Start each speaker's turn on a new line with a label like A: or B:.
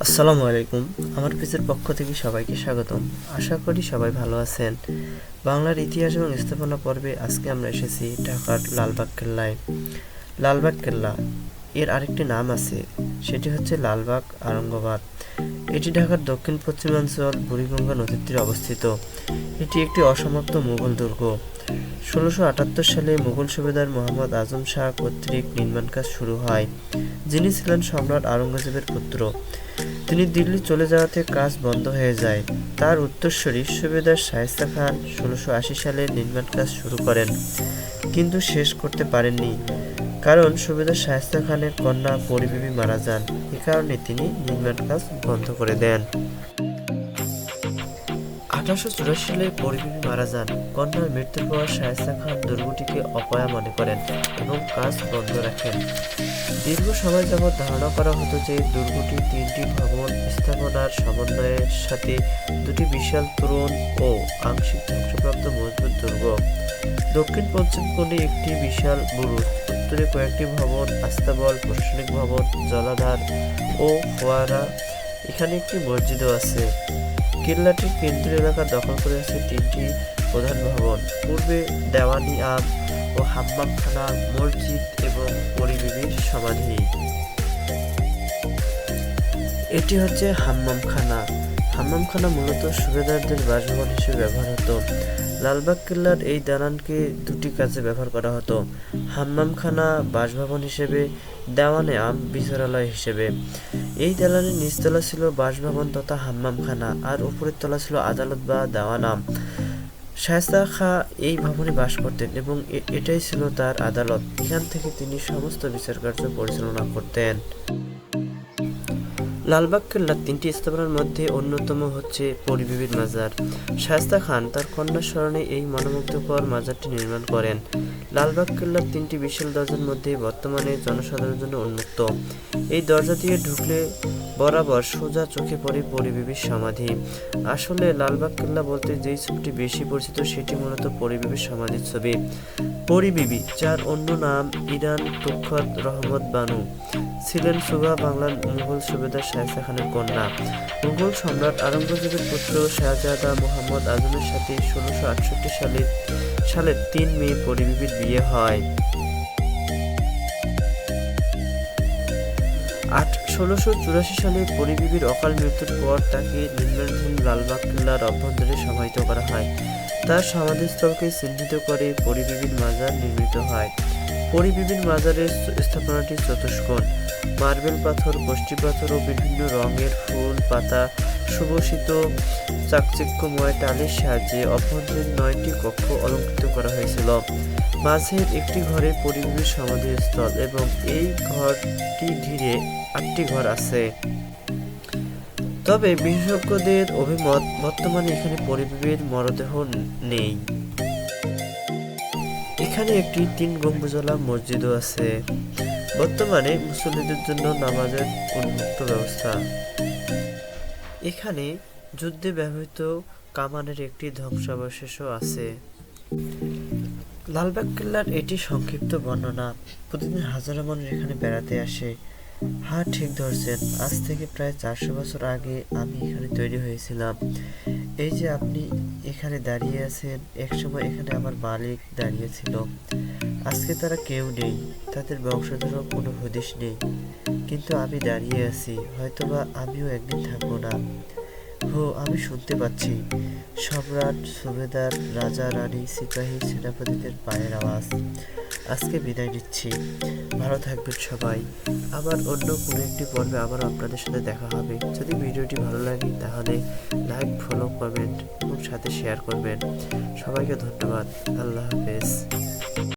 A: আসসালামু আলাইকুম। আমার পেজের পক্ষ থেকে সবাইকে স্বাগতম। আশা করি সবাই ভালো আছেন। বাংলার ইতিহাস এবং স্থাপনা পর্বে আজকে আমরা এসেছি ঢাকার লালবাগ কেল্লায়। লালবাগ কেল্লা এর আরেকটি নাম আছে, সেটি হচ্ছে লালবাগ আরঙ্গবাদ। এটি ঢাকার দক্ষিণ পশ্চিমাঞ্চল বুড়িগঙ্গা নদীর তীরে অবস্থিত। এটি একটি অসমাপ্ত মুঘল দুর্গ। ১৬৭৮ সালে মুঘল সুবেদার মোহাম্মদ আজম শাহ কর্তৃক নির্মাণ কাজ শুরু হয়, যিনি ছিলেন সম্রাট আওরঙ্গজেবের পুত্র। তিনি দিল্লি চলে যাওয়াতে কাজ বন্ধ হয়ে যায়। তার উত্তরসূরি সুবেদার শায়েস্তা খান ১৬৮০ সালে নির্মাণ কাজ শুরু করেন, কিন্তু শেষ করতে পারেননি, কারণ সুবেদার শায়েস্তা খানের কন্যা পরিবিবি মারা যান। এ কারণে তিনি নির্মাণ কাজ বন্ধ করে দেন। ১৮৮৪ সালে পরিবিবি মারা যান। কন্যার মৃত্যুর পর শায়েস্তা খান দুর্গটিকে অপয়া মনে করেন এবং কাজ বন্ধ রাখেন। দীর্ঘ সময় যাবৎ ধারণা করা হতো যে দুর্গটি তিনটি ভবন স্থাপনার সমন্বয়ের সাথে দুটি বিশাল তোরণ ও আংশিক ধ্বংসপ্রাপ্ত মজবুত দুর্গ। দক্ষিণ পশ্চিম কোণে একটি বিশাল বুরুজ, উত্তরে কয়েকটি ভবন, আস্তাবল, প্রশাসনিক ভবন, জলাধার ও ফোয়ারা। এখানে একটি মসজিদও আছে। কেল্লাটির কেন্দ্রীয় এলাকা দখল করে আছে তিনটি প্রধান ভবন, পূর্বে দেওয়ানি আম ও হাম্মামখানা, মসজিদ এবং পরিবিবির সমাধি। এটি হচ্ছে হাম্মামখানা। হাম্মামখানা মূলত সুবেদারদের বাসভবন হিসেবে ব্যবহার হতো। লালবাগ কেল্লার এই দালানকে দুটি কাজে ব্যবহার করা হতো: হাম্মামখানা বাসভবন হিসেবে, দেওয়ানে আম বিচারালয় হিসেবে। এই দালানের নিচতলা ছিল বাসভবন তথা হাম্মামখানা, আর উপরের তলা ছিল আদালত বা দেওয়ান আম। শায়েস্তা খাঁ এই ভবনে বাস করতেন এবং এটাই ছিল তার আদালত। এখান থেকে তিনি সমস্ত বিচারকার্য পরিচালনা করতেন। লালবাগ কেল্লার তিনটি স্থাপনার মধ্যে অন্যতম হচ্ছে পরিবিবির মাজার। শায়েস্তা খান তার কন্যার স্মরণে এই মনোমুগ্ধকর মাজারটি নির্মাণ করেন। লালবাগ কেল্লার তিনটি বিশাল দরজার মধ্যে বর্তমানে জনসাধারণের জন্য উন্মুক্ত। এই দরজা দিয়ে ঢুকলে বরাবর সোজা চোখে পড়ে পরিবিবির সমাধি। আসলে লালবাগ কেল্লা বলতে যেই ছবিটি বেশি পরিচিত সেটি মূলত পরিবিবির সমাধির ছবি। পরিবিবি, যার অন্য নাম ইরান প্রখ্যাত রহমত বানু, ছিলেন সুবা বাংলার মুঘল সুবেদার শায়েস্তা খানের কন্যা। মুঘল সম্রাট আওরঙ্গজেবের পুত্র শাহজাদা মোহাম্মদ আজমের সাথে ১৬৬৮ সালের ৩ মে পরিবিবির বিয়ে হয়। ১৬৮৪ সালে পরিবিবির অকাল মৃত্যুর পর তাকে নির্মাণাধীন লালবাগ কেল্লার অভ্যন্তরে সমাহিত করা হয়। তার সমাধিস্থলকে চিহ্নিত করে পরিবিবির মাজার নির্মিত হয়। পরিবিবির মাজারের স্থাপনাটি চতুষ্কোণ। মার্বেল পাথর, কষ্টি পাথর ও বিভিন্ন রঙের ফুল পাতা সুবাসিত চাকচিক্যময় টালির সাহায্যে অভ্যন্তরীণ ৯টি কক্ষ অলঙ্কৃত করা হয়েছিল। মাঝের একটি ঘরে পরিবিবির সমাধিস্থল এবং এই ঘরটি ঘিরে ৮টি ঘর আছে। তবে বিশেষজ্ঞদের অভিমত, বর্তমানে এখানে পরিবিবির মরদেহ নেই। এখানে একটি ৩ গম্বুজওয়ালা মসজিদও আছে। বর্তমানে মুসল্লিদের জন্য নামাজের উন্মুক্ত ব্যবস্থা। এখানে যুদ্ধে ব্যবহৃত কামানের একটি ধ্বংসাবশেষও আছে। লালবাগ কেল্লার এটি সংক্ষিপ্ত বর্ণনা। প্রতিদিন হাজারো মানুষ এখানে বেড়াতে আসে। হ্যাঁ, ঠিক ধরছেন, আজ থেকে প্রায় ৪০০ বছর আগে আমি এখানে তৈরি হয়েছিলাম। এই যে আপনি এখানে দাঁড়িয়ে আছেন, একসময় এখানে আমার মালিক দাঁড়িয়েছিল। আজকে তারা কেউ নেই, তাদের বংশধরও কোনো হদিশ নেই, কিন্তু আমি দাঁড়িয়ে আছি। হয়তোবা আমিও একদিন থাকবো না। আমি শুনতে পাচ্ছি সম্রাট, সুবেদার, রাজা, রানী, সিপাহী, সেনাপতিদের পায়ের আওয়াজ। আজকে বিদায় নিচ্ছি। ভালো থাকবেন সবাই। আবার অন্য কোনো একটি পর্বে আবার আপনাদের সাথে দেখা হবে। যদি ভিডিওটি ভালো লাগে তাহলে লাইক, ফলো, কমেন্ট এবং সাথে শেয়ার করবেন। সবাইকে ধন্যবাদ। আল্লাহ হাফেজ।